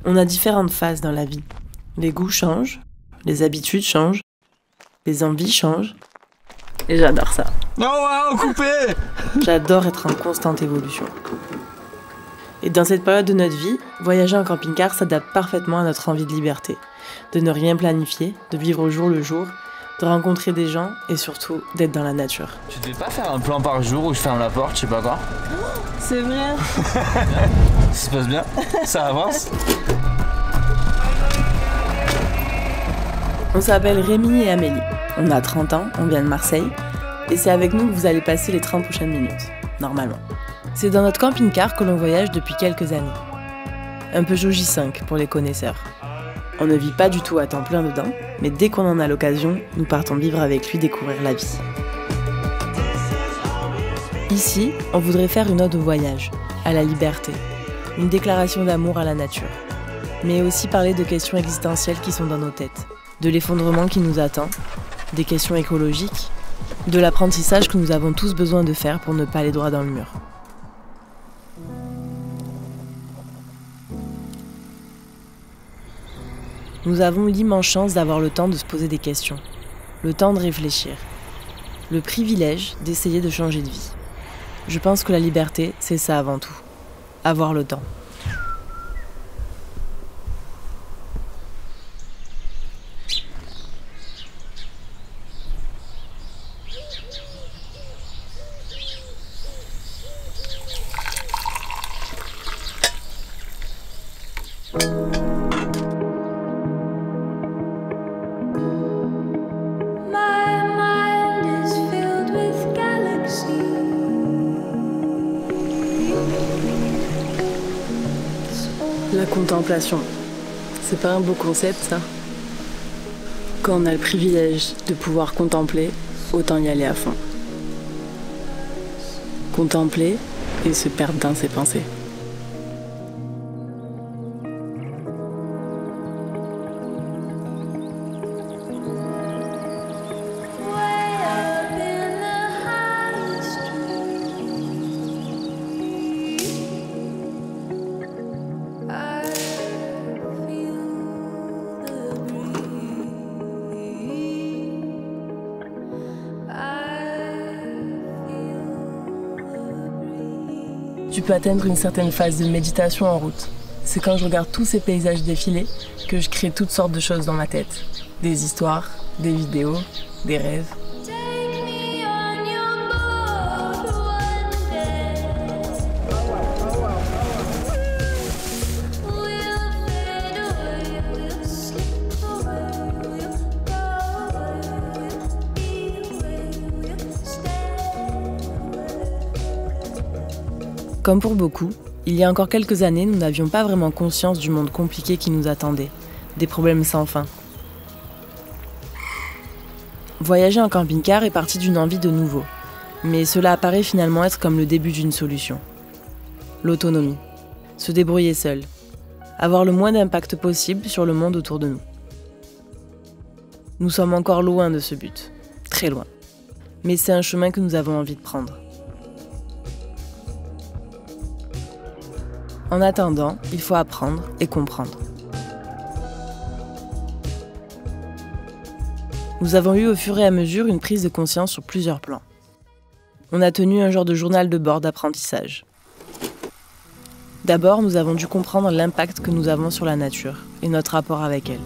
On a différentes phases dans la vie. Les goûts changent, les habitudes changent, les envies changent. Et j'adore ça. Oh wow, coupé. J'adore être en constante évolution. Et dans cette période de notre vie, voyager en camping-car s'adapte parfaitement à notre envie de liberté, de ne rien planifier, de vivre au jour le jour, de rencontrer des gens et surtout d'être dans la nature. Tu devais pas faire un plan par jour où je ferme la porte, je sais pas quoi? C'est vrai. Ça se passe bien? Ça avance? On s'appelle Rémi et Amélie. On a 30 ans, on vient de Marseille. Et c'est avec nous que vous allez passer les 30 prochaines minutes, normalement. C'est dans notre camping-car que l'on voyage depuis quelques années. Un Peugeot J5 pour les connaisseurs. On ne vit pas du tout à temps plein dedans, mais dès qu'on en a l'occasion, nous partons vivre avec lui découvrir la vie. Ici, on voudrait faire une ode au voyage, à la liberté, une déclaration d'amour à la nature, mais aussi parler de questions existentielles qui sont dans nos têtes, de l'effondrement qui nous attend, des questions écologiques, de l'apprentissage que nous avons tous besoin de faire pour ne pas aller droit dans le mur. Nous avons l'immense chance d'avoir le temps de se poser des questions, le temps de réfléchir, le privilège d'essayer de changer de vie. Je pense que la liberté, c'est ça avant tout, avoir le temps. La contemplation, c'est pas un beau concept ça? Quand on a le privilège de pouvoir contempler, autant y aller à fond. Contempler et se perdre dans ses pensées. Tu peux atteindre une certaine phase de méditation en route. C'est quand je regarde tous ces paysages défiler que je crée toutes sortes de choses dans ma tête. Des histoires, des vidéos, des rêves. Comme pour beaucoup, il y a encore quelques années, nous n'avions pas vraiment conscience du monde compliqué qui nous attendait, des problèmes sans fin. Voyager en camping-car est parti d'une envie de nouveau, mais cela apparaît finalement être comme le début d'une solution. L'autonomie, se débrouiller seul, avoir le moins d'impact possible sur le monde autour de nous. Nous sommes encore loin de ce but, très loin, mais c'est un chemin que nous avons envie de prendre. En attendant, il faut apprendre et comprendre. Nous avons eu au fur et à mesure une prise de conscience sur plusieurs plans. On a tenu un genre de journal de bord d'apprentissage. D'abord, nous avons dû comprendre l'impact que nous avons sur la nature et notre rapport avec elle.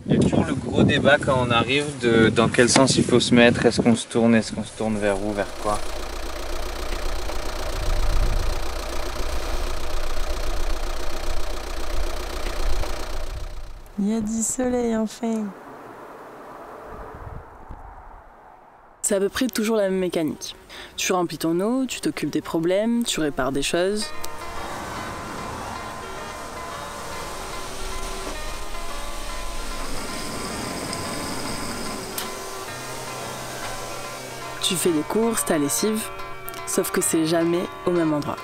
Il y a toujours le gros débat quand on arrive de dans quel sens il faut se mettre, est-ce qu'on se tourne vers où, vers quoi? Il y a du soleil enfin. C'est à peu près toujours la même mécanique. Tu remplis ton eau, tu t'occupes des problèmes, tu répares des choses. Tu fais les courses, ta lessive, sauf que c'est jamais au même endroit.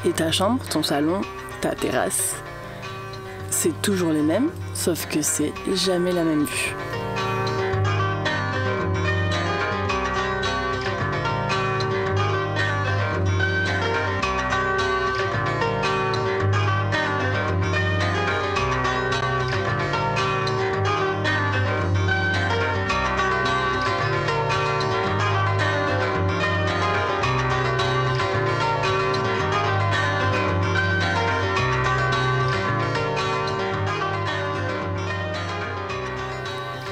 Et ta chambre, ton salon, ta terrasse, c'est toujours les mêmes, sauf que c'est jamais la même vue.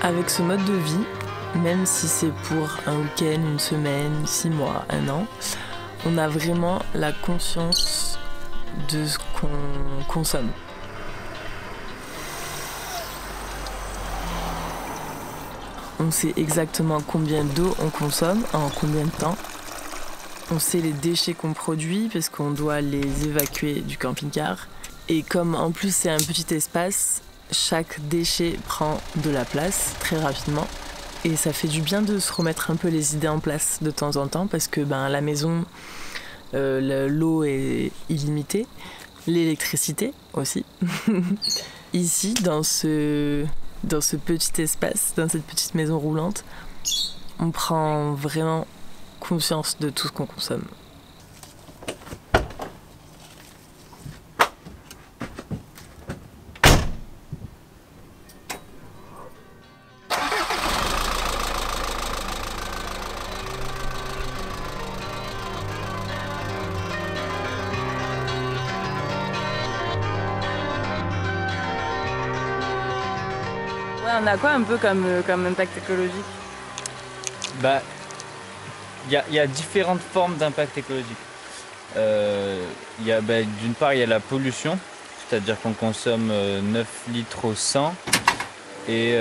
Avec ce mode de vie, même si c'est pour un week-end, une semaine, 6 mois, 1 an, on a vraiment la conscience de ce qu'on consomme. On sait exactement combien d'eau on consomme, en combien de temps. On sait les déchets qu'on produit parce qu'on doit les évacuer du camping-car. Et comme en plus c'est un petit espace, chaque déchet prend de la place très rapidement et ça fait du bien de se remettre un peu les idées en place de temps en temps parce que la maison, l'eau est illimitée, l'électricité aussi. Ici, dans ce petit espace, dans cette petite maison roulante, on prend vraiment conscience de tout ce qu'on consomme. On a quoi un peu comme impact écologique? Il y a différentes formes d'impact écologique. D'une part, il y a la pollution, c'est-à-dire qu'on consomme 9 litres au 100 et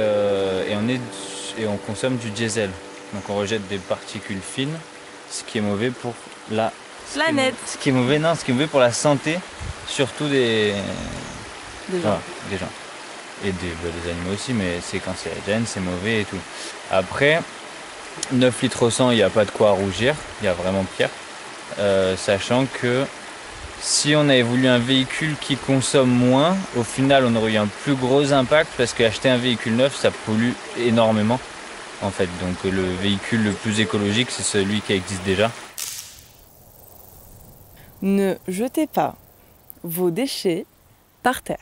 on consomme du diesel. Donc on rejette des particules fines, ce qui est mauvais pour la planète. Ce qui est mauvais pour la santé, surtout des gens. Et des animaux aussi, mais c'est cancérigène, c'est mauvais et tout. Après, 9 litres au 100, il n'y a pas de quoi rougir, il y a vraiment pire. Sachant que si on avait voulu un véhicule qui consomme moins, au final on aurait eu un plus gros impact parce qu'acheter un véhicule neuf, ça pollue énormément. En fait, donc le véhicule le plus écologique, c'est celui qui existe déjà. Ne jetez pas vos déchets par terre.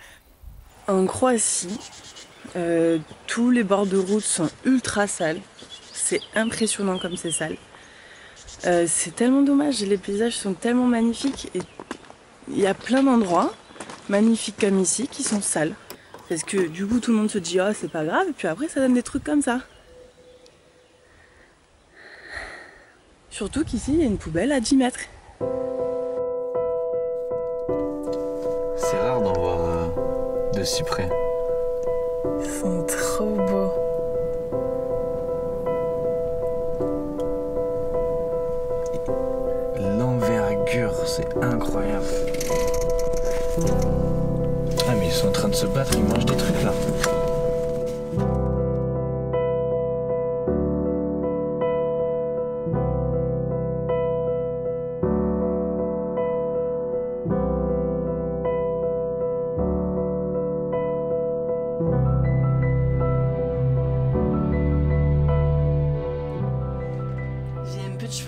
En Croatie, tous les bords de route sont ultra sales. C'est impressionnant comme c'est sale. C'est tellement dommage, les paysages sont tellement magnifiques et il y a plein d'endroits magnifiques comme ici qui sont sales. Parce que du coup tout le monde se dit oh c'est pas grave et puis après ça donne des trucs comme ça. Surtout qu'ici il y a une poubelle à 10 mètres. C'est rare d'en voir de si près. Ils sont trop beaux. L'envergure, c'est incroyable. Ah mais ils sont en train de se battre, ils mangent des trucs là.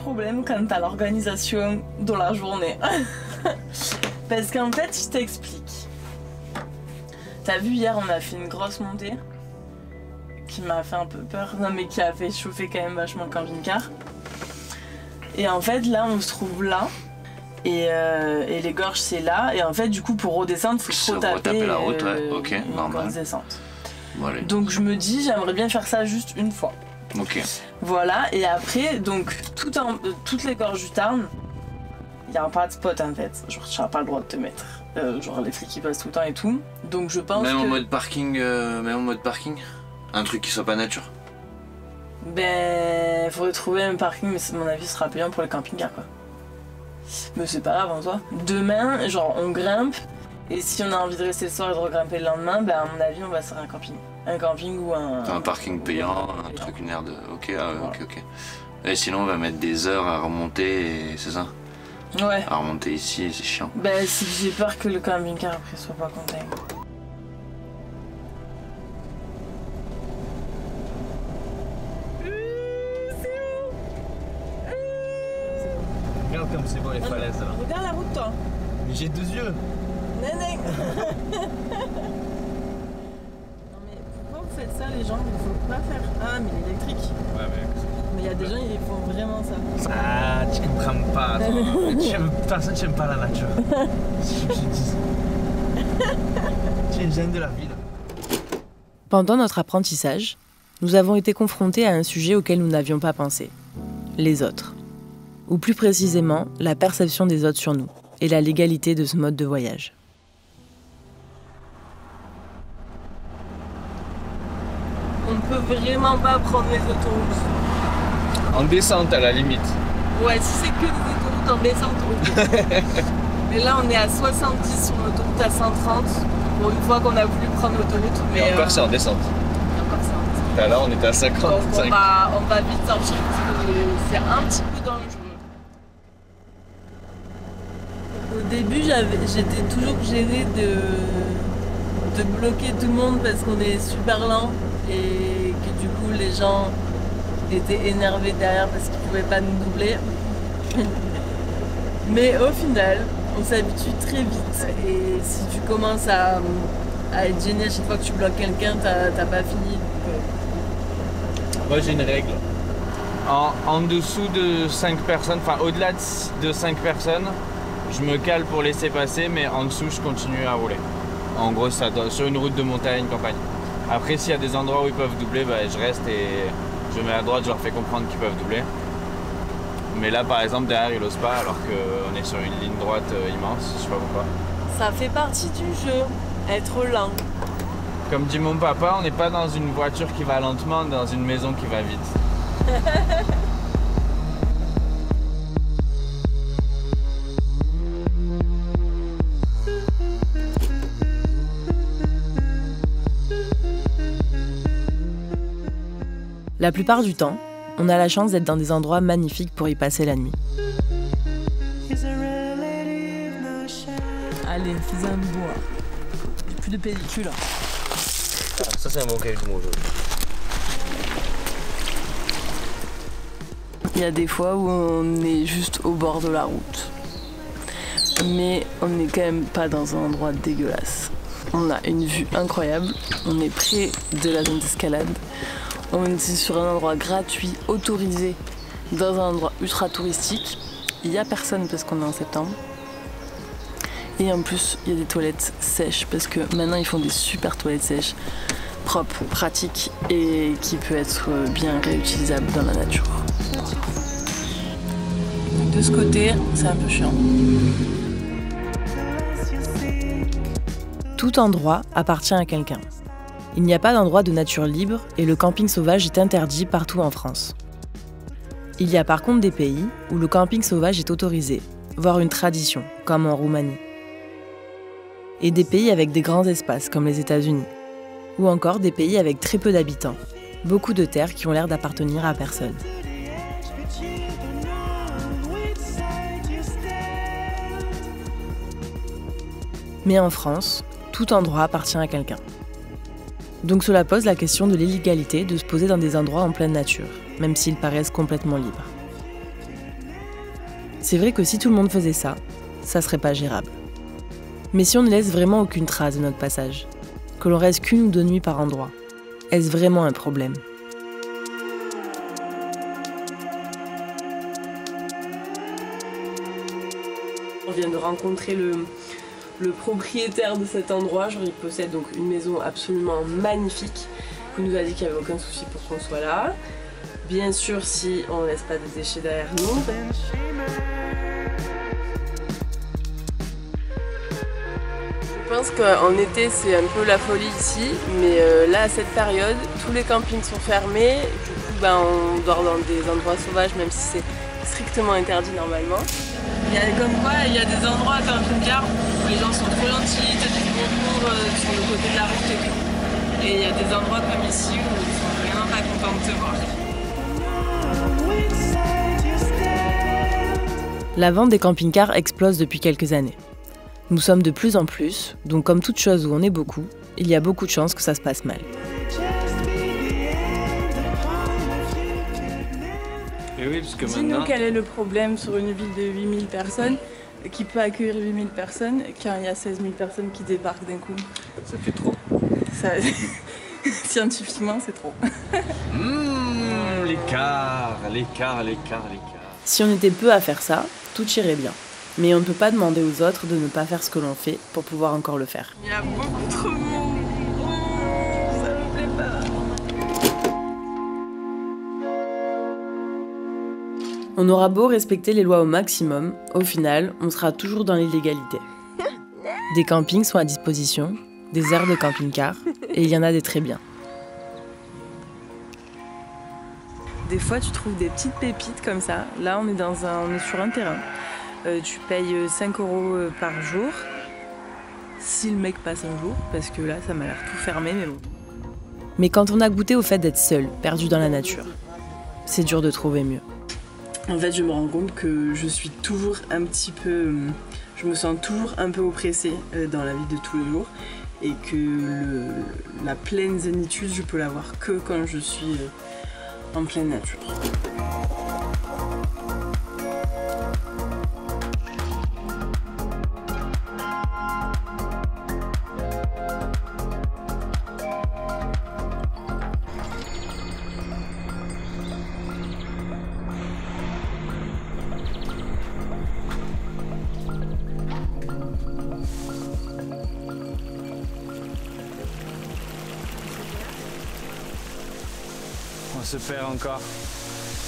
Problème quant à l'organisation de la journée. Parce qu'en fait, je t'explique. T'as vu, hier, on a fait une grosse montée qui m'a fait un peu peur, non mais qui a fait chauffer quand même vachement le camping-car. Et en fait, là, on se trouve là. Et les gorges, c'est là. Et en fait, du coup, pour redescendre, il faut retaper la route, ouais. Ok, une normal. grosse descente. Voilà. Donc, je me dis, j'aimerais bien faire ça juste une fois. Ok. Voilà, et après, donc, toutes les gorges du Tarn, il n'y a pas de spot en fait. Genre, tu n'as pas le droit de te mettre. Genre, les flics qui passent tout le temps et tout. Donc, je pense même que. En mode parking, un truc qui soit pas nature. Ben, faudrait trouver un parking, mais à mon avis, ce sera payant pour les camping-cars quoi. Mais c'est pas grave en soi. Demain, genre, on grimpe, et si on a envie de rester le soir et de regrimper le lendemain, ben, à mon avis, on va sur un camping. Un camping ou un parking payant, un truc, une aire de. Ok, ok. Et sinon, on va mettre des heures à remonter, c'est ça? Ouais. À remonter ici, c'est chiant. Ben, si j'ai peur que le camping-car après soit pas content. c'est bon les falaises là. Regarde la route toi. Mais j'ai 2 yeux. Néné. Non mais pourquoi vous faites ça les gens? Il faut pas faire. Ah mais l'électrique. Ouais mais il y a des gens ils font vraiment ça. Ah tu comprends pas toi. Personne n'aime pas la nature. Je dis. Tu es une gêne de la ville. Pendant notre apprentissage, nous avons été confrontés à un sujet auquel nous n'avions pas pensé. Les autres. Ou plus précisément, la perception des autres sur nous et la légalité de ce mode de voyage. On ne peut vraiment pas prendre les autoroutes. En descente à la limite. Ouais, si c'est que des autoroutes en descente, ok. Mais là, on est à 70 sur l'autoroute à 130. Pour une fois qu'on a voulu prendre l'autoroute. Mais et encore c'est en descente. Et encore c'est en descente. Là, on était à 50. Donc on va vite sortir parce que c'est un petit peu dangereux. Au début, j'étais toujours gênée de bloquer tout le monde parce qu'on est super lent et que du coup les gens étaient énervés derrière parce qu'ils ne pouvaient pas nous doubler. Mais au final, on s'habitue très vite et si tu commences à être gêné à chaque fois que tu bloques quelqu'un, t'as pas fini. Moi j'ai une règle. En dessous de 5 personnes, enfin au-delà de 5 personnes, je me cale pour laisser passer, mais en dessous je continue à rouler. En gros, ça sur une route de montagne, campagne. Après, s'il y a des endroits où ils peuvent doubler, bah, je reste et je mets à droite, je leur fais comprendre qu'ils peuvent doubler. Mais là, par exemple, derrière, ils n'osent pas, alors qu'on est sur une ligne droite immense, je sais pas pourquoi. Ça fait partie du jeu, être lent. Comme dit mon papa, on n'est pas dans une voiture qui va lentement, on est dans une maison qui va vite. La plupart du temps, on a la chance d'être dans des endroits magnifiques pour y passer la nuit. Allez, fais un bois. Plus de pellicule. Ça, c'est un bon cahier de mots. Il y a des fois où on est juste au bord de la route. Mais on n'est quand même pas dans un endroit dégueulasse. On a une vue incroyable. On est près de la zone d'escalade. On est sur un endroit gratuit, autorisé, dans un endroit ultra touristique. Il n'y a personne parce qu'on est en septembre. Et en plus, il y a des toilettes sèches parce que maintenant ils font des super toilettes sèches, propres, pratiques et qui peuvent être bien réutilisables dans la nature. De ce côté, c'est un peu chiant. Tout endroit appartient à quelqu'un. Il n'y a pas d'endroit de nature libre et le camping sauvage est interdit partout en France. Il y a par contre des pays où le camping sauvage est autorisé, voire une tradition, comme en Roumanie. Et des pays avec des grands espaces, comme les États-Unis. Ou encore des pays avec très peu d'habitants, beaucoup de terres qui ont l'air d'appartenir à personne. Mais en France, tout endroit appartient à quelqu'un. Donc cela pose la question de l'illégalité de se poser dans des endroits en pleine nature, même s'ils paraissent complètement libres. C'est vrai que si tout le monde faisait ça, ça serait pas gérable. Mais si on ne laisse vraiment aucune trace de notre passage, que l'on reste qu'une ou 2 nuits par endroit, est-ce vraiment un problème ? On vient de rencontrer le propriétaire de cet endroit. Genre, il possède donc une maison absolument magnifique. Il nous a dit qu'il n'y avait aucun souci pour qu'on soit là. Bien sûr, si on ne laisse pas des déchets derrière nous. Je pense qu'en été, c'est un peu la folie ici. Mais là, à cette période, tous les campings sont fermés. Du coup, on dort dans des endroits sauvages, même si c'est strictement interdit normalement. Il y a comme quoi, il y a des endroits à camping-car où les gens sont trop gentils, t'as des bonjours sur le côté de la route et tout. Et il y a des endroits comme ici où ils sont vraiment pas contents de te voir. La vente des camping-cars explose depuis quelques années. Nous sommes de plus en plus, donc comme toute chose où on est beaucoup, il y a beaucoup de chances que ça se passe mal. Et oui, parce que dis-nous quel est le problème sur une ville de 8000 personnes qui peut accueillir 8000 personnes quand il y a 16 000 personnes qui débarquent d'un coup. Ça fait trop. Ça... Scientifiquement, c'est trop. L'écart. Si on était peu à faire ça, tout irait bien. Mais on ne peut pas demander aux autres de ne pas faire ce que l'on fait pour pouvoir encore le faire. Il y a beaucoup trop de monde. Ça me plaît pas. On aura beau respecter les lois au maximum, au final, on sera toujours dans l'illégalité. Des campings sont à disposition, des aires de camping-car, et il y en a des très bien. Des fois, tu trouves des petites pépites comme ça. Là, on est sur un terrain. Tu payes 5 € par jour, si le mec passe un jour, parce que là, ça m'a l'air tout fermé, mais bon. Mais quand on a goûté au fait d'être seul, perdu dans la nature, c'est dur de trouver mieux. En fait, je me rends compte que je suis toujours un petit peu... Je me sens toujours un peu oppressée dans la vie de tous les jours, et que la pleine zénitude, je peux l'avoir que quand je suis en pleine nature. On se perd encore.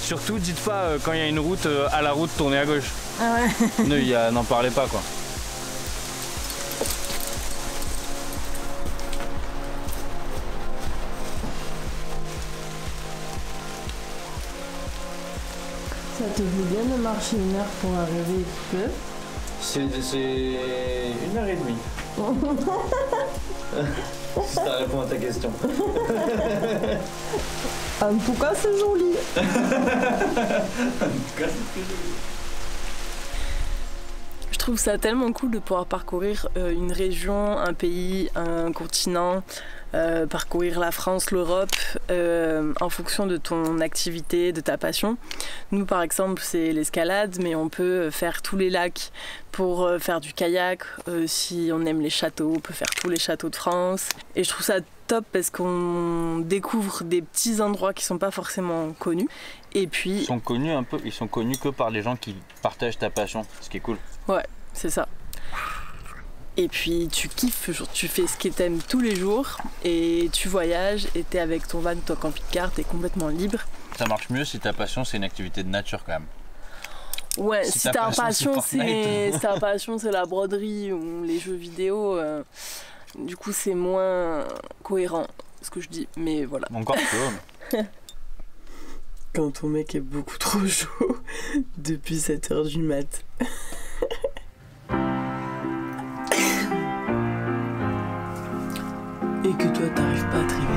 Surtout, dites pas quand il y a une route, à la route, tournez à gauche. Ah ouais. N'en parlez pas, quoi. Ça te fait bien de marcher 1 heure pour arriver peu? C'est 1h30. Si ça répond à ta question. En tout cas, c'est joli. Je trouve ça tellement cool de pouvoir parcourir une région, un pays, un continent, parcourir la France, l'Europe, en fonction de ton activité, de ta passion. Nous, par exemple, c'est l'escalade, mais on peut faire tous les lacs pour faire du kayak. Si on aime les châteaux, on peut faire tous les châteaux de France. Et je trouve ça top parce qu'on découvre des petits endroits qui sont pas forcément connus. Et puis... Ils sont connus que par les gens qui partagent ta passion, ce qui est cool. Ouais, c'est ça. Et puis tu kiffes, tu fais ce que t'aimes tous les jours et tu voyages et t'es avec ton van, ton camping-car, t'es complètement libre. Ça marche mieux si ta passion c'est une activité de nature quand même. Ouais, si ta passion c'est la broderie ou les jeux vidéo, du coup c'est moins cohérent ce que je dis, mais voilà. Encore chaud. Quand ton mec est beaucoup trop chaud depuis 7h du mat. Et que toi t'arrives pas à te réveiller.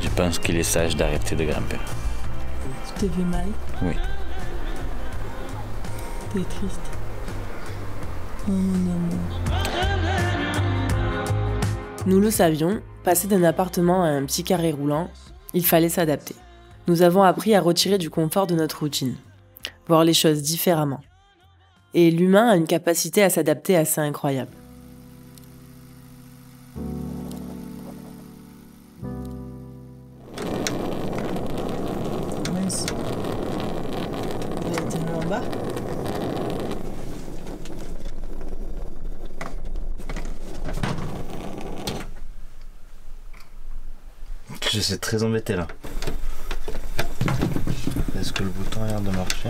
Je pense qu'il est sage d'arrêter de grimper. Tu t'es fait mal? Oui. T'es triste? Oh mon amour. Nous le savions, passer d'un appartement à un petit carré roulant, il fallait s'adapter. Nous avons appris à retirer du confort de notre routine, voir les choses différemment. Et l'humain a une capacité à s'adapter assez incroyable. Mince. Il a été mis en bas. Je c'est très embêté là. Est-ce que le bouton a l'air de marcher?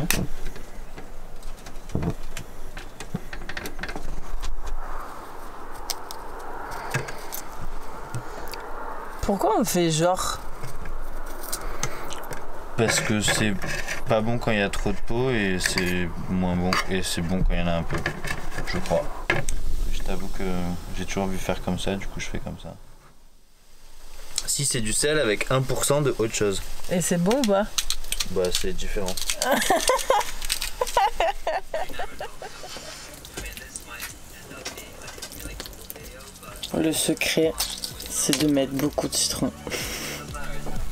Pourquoi on fait genre? Parce que c'est pas bon quand il y a trop de peau et c'est moins bon et c'est bon quand il y en a un peu, je crois. Je t'avoue que j'ai toujours vu faire comme ça, du coup je fais comme ça. Si c'est du sel avec 1% de autre chose. Et c'est bon ou pas? Bah c'est différent. Le secret, c'est de mettre beaucoup de citron.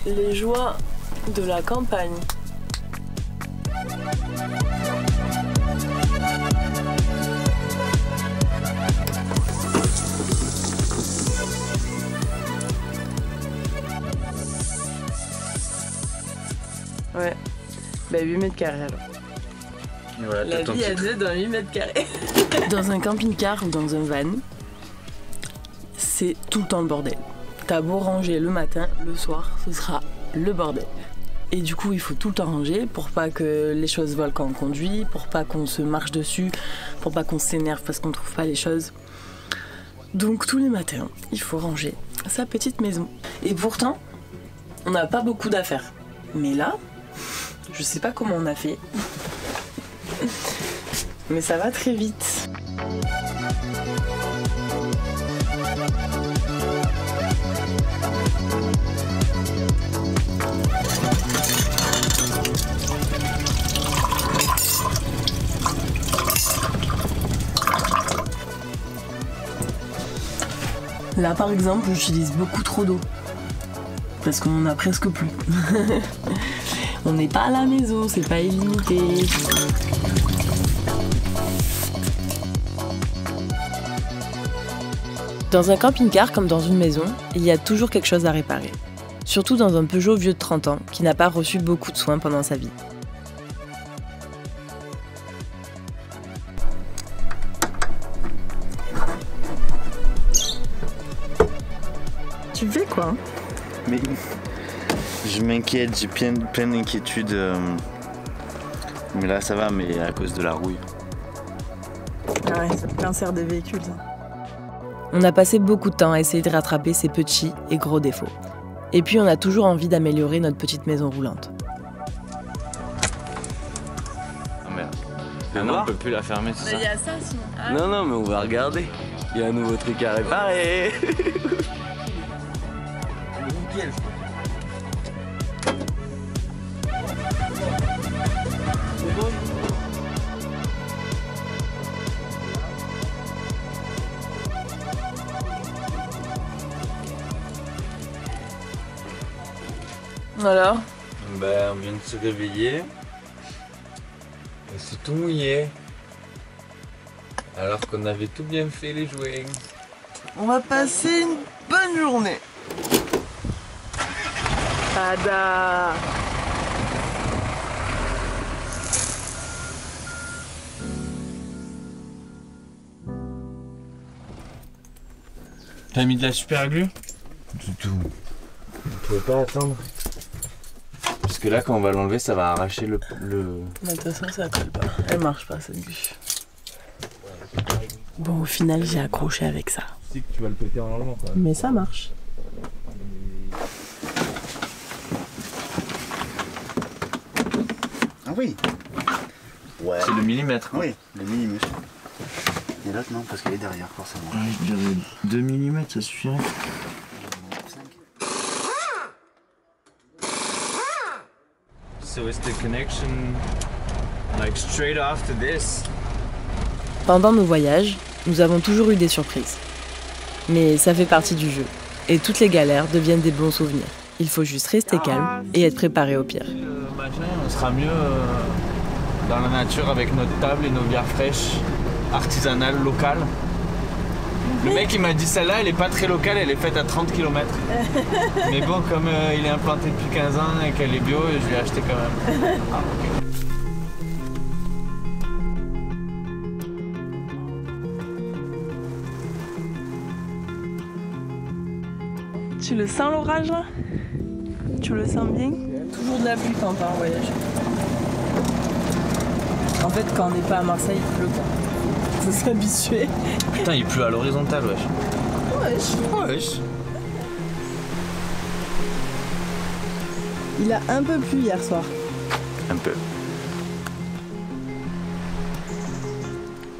Les joies de la campagne. Ouais, bah 8 mètres carrés alors. Voilà, la vie à deux dans 8 mètres carrés. Dans un camping-car ou dans un van, c'est tout le temps le bordel. T'as beau ranger le matin, le soir, ce sera le bordel. Et du coup, il faut tout le temps ranger pour pas que les choses volent quand on conduit, pour pas qu'on se marche dessus, pour pas qu'on s'énerve parce qu'on trouve pas les choses. Donc tous les matins, il faut ranger sa petite maison. Et pourtant, on n'a pas beaucoup d'affaires. Mais là, je sais pas comment on a fait. Mais ça va très vite. Là par exemple, j'utilise beaucoup trop d'eau. Parce qu'on en a presque plus. On n'est pas à la maison, c'est pas illimité. Dans un camping-car comme dans une maison, il y a toujours quelque chose à réparer. Surtout dans un Peugeot vieux de 30 ans qui n'a pas reçu beaucoup de soins pendant sa vie. Tu fais quoi? Mais je m'inquiète, j'ai plein d'inquiétudes. Mais là ça va, mais à cause de la rouille. Ah ouais, c'est le cancer des véhicules ça. On a passé beaucoup de temps à essayer de rattraper ces petits et gros défauts. Et puis on a toujours envie d'améliorer notre petite maison roulante. Ah merde. Maintenant on peut plus la fermer, c'est ça? Il y a ça sinon. Ah. Non, mais on va regarder. Il y a un nouveau truc à réparer. Nickel. Alors? Ben, on vient de se réveiller. Et c'est tout mouillé. Alors qu'on avait tout bien fait les jouets. On va passer une bonne journée. Tada! T'as mis de la super glue? Du tout. On pouvait pas attendre. Parce que là, quand on va l'enlever, ça va arracher le... Mais de toute façon, ça colle pas. Elle marche pas, cette bûche. Bon, au final, j'ai accroché avec ça. Tu sais que tu vas le péter en l'enlevant, quoi. Mais ça marche. Ah oui. Ouais. C'est le millimètre. Oui, le millimètre. Et l'autre non, parce qu'elle est derrière forcément. Ouais, je dirais 2 mm, ça suffirait. So is the connection like straight after this? Pendant nos voyages, nous avons toujours eu des surprises. Mais ça fait partie du jeu. Et toutes les galères deviennent des bons souvenirs. Il faut juste rester calme et être préparé au pire. On sera mieux dans la nature avec notre table et nos bières fraîches, artisanales, locales. Le mec il m'a dit celle-là elle est pas très locale, elle est faite à 30 km. Mais bon, comme il est implanté depuis 15 ans et qu'elle est bio, je l'ai acheté quand même. Ah, okay. Tu le sens l'orage là? je le sens bien. Toujours de la pluie quand on part en voyage. En fait, quand on n'est pas à Marseille, il pleut pas. Faut s'habituer. Putain, il pleut à l'horizontale, wesh. Wesh. Il a un peu plu hier soir. Un peu.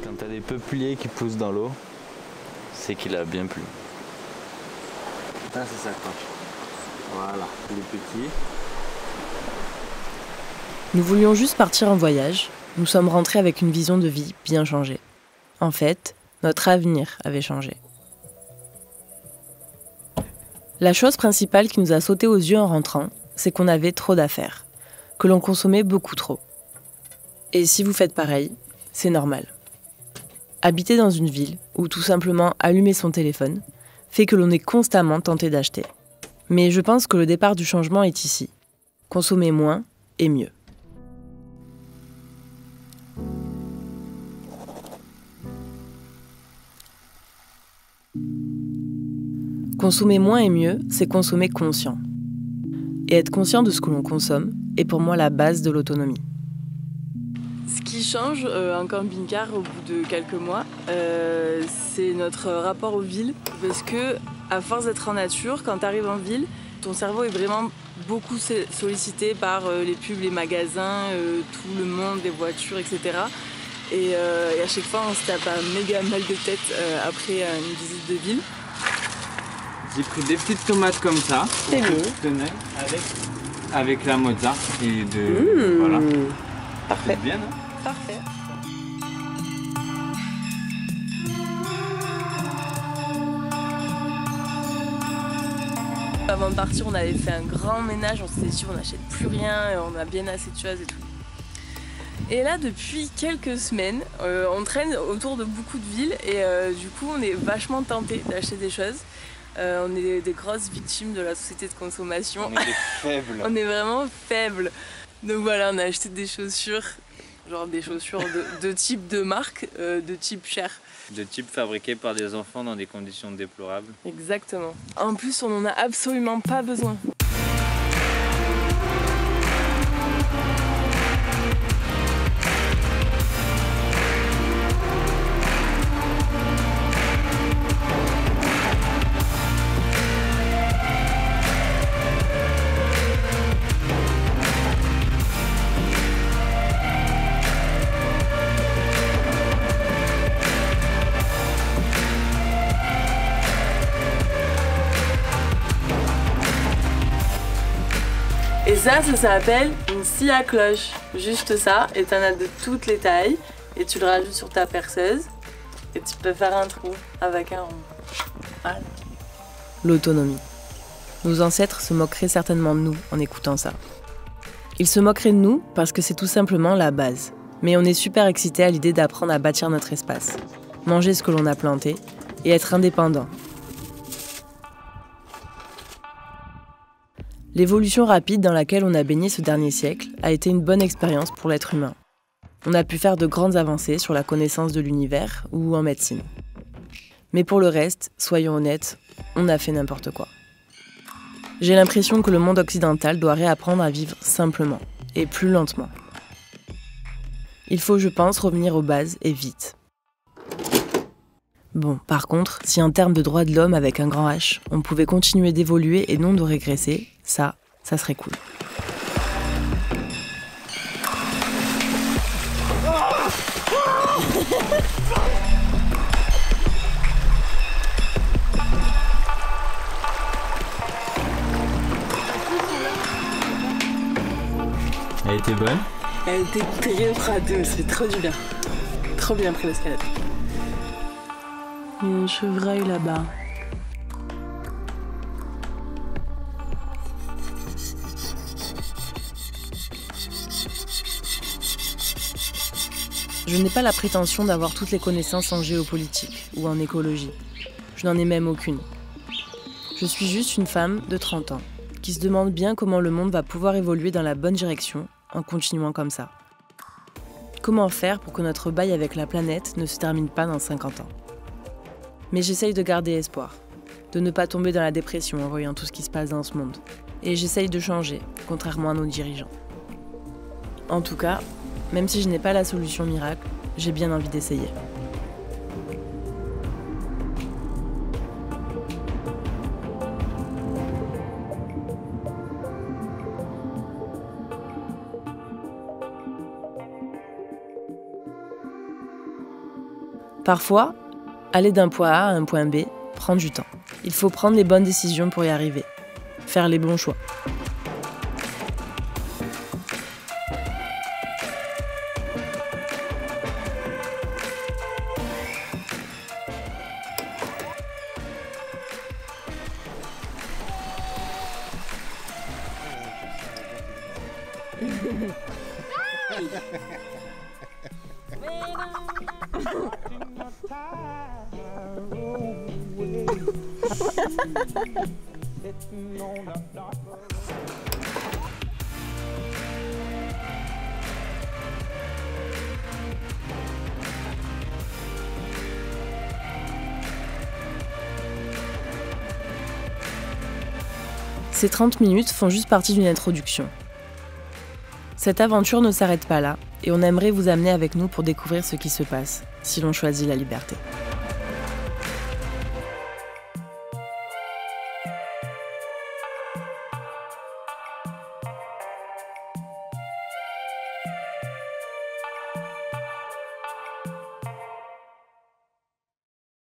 Quand t'as des peupliers qui poussent dans l'eau, c'est qu'il a bien plu. Ça, c'est ça, quoi. Voilà, les petits. Nous voulions juste partir en voyage. Nous sommes rentrés avec une vision de vie bien changée. En fait, notre avenir avait changé. La chose principale qui nous a sauté aux yeux en rentrant, c'est qu'on avait trop d'affaires, que l'on consommait beaucoup trop. Et si vous faites pareil, c'est normal. Habiter dans une ville, ou tout simplement allumer son téléphone, fait que l'on est constamment tenté d'acheter. Mais je pense que le départ du changement est ici. Consommer moins et mieux. Consommer moins et mieux, c'est consommer conscient. Et être conscient de ce que l'on consomme est pour moi la base de l'autonomie. Ce qui change en camping-car au bout de quelques mois, c'est notre rapport aux villes. Parce que, à force d'être en nature, quand tu arrives en ville, ton cerveau est vraiment beaucoup sollicité par les pubs, les magasins, tout le monde, les voitures, etc. Et à chaque fois, on se tape un méga mal de tête après une visite de ville. J'ai pris des petites tomates comme ça, C'est mieux. Avec la mozza et de voilà. Parfait. C'est bien, non? Parfait. Avant de partir, on avait fait un grand ménage, on s'était dit on n'achète plus rien, on a bien assez de choses et tout. Et là, depuis quelques semaines, on traîne autour de beaucoup de villes et du coup, on est vachement tentés d'acheter des choses. On est des grosses victimes de la société de consommation. On est des faibles. On est vraiment faibles. Donc voilà, on a acheté des chaussures, genre des chaussures de type de marque, de type cher. De type fabriqué par des enfants dans des conditions déplorables. Exactement. En plus, on n'en a absolument pas besoin. Et ça s'appelle une scie à cloche. Juste ça, et t'en as de toutes les tailles. Et tu le rajoutes sur ta perceuse. Et tu peux faire un trou avec un rond. Voilà. L'autonomie. Nos ancêtres se moqueraient certainement de nous en écoutant ça. Ils se moqueraient de nous parce que c'est tout simplement la base. Mais on est super excités à l'idée d'apprendre à bâtir notre espace. Manger ce que l'on a planté et être indépendant. L'évolution rapide dans laquelle on a baigné ce dernier siècle a été une bonne expérience pour l'être humain. On a pu faire de grandes avancées sur la connaissance de l'univers ou en médecine. Mais pour le reste, soyons honnêtes, on a fait n'importe quoi. J'ai l'impression que le monde occidental doit réapprendre à vivre simplement et plus lentement. Il faut, je pense, revenir aux bases et vite. Bon, par contre, si en termes de droits de l'homme avec un grand H, on pouvait continuer d'évoluer et non de régresser, ça serait cool. Elle était bonne? Elle était très prateuse, ça fait trop du bien. Trop bien après l'escalade. Il y a un chevreuil là-bas. Je n'ai pas la prétention d'avoir toutes les connaissances en géopolitique ou en écologie. Je n'en ai même aucune. Je suis juste une femme de 30 ans qui se demande bien comment le monde va pouvoir évoluer dans la bonne direction en continuant comme ça. Comment faire pour que notre bail avec la planète ne se termine pas dans 50 ans? Mais j'essaye de garder espoir, de ne pas tomber dans la dépression en voyant tout ce qui se passe dans ce monde, Et j'essaye de changer, contrairement à nos dirigeants. En tout cas, même si je n'ai pas la solution miracle, j'ai bien envie d'essayer. Parfois, aller d'un point A à un point B prend du temps. Il faut prendre les bonnes décisions pour y arriver, faire les bons choix. Ces 30 minutes font juste partie d'une introduction. Cette aventure ne s'arrête pas là, et on aimerait vous amener avec nous pour découvrir ce qui se passe, si l'on choisit la liberté.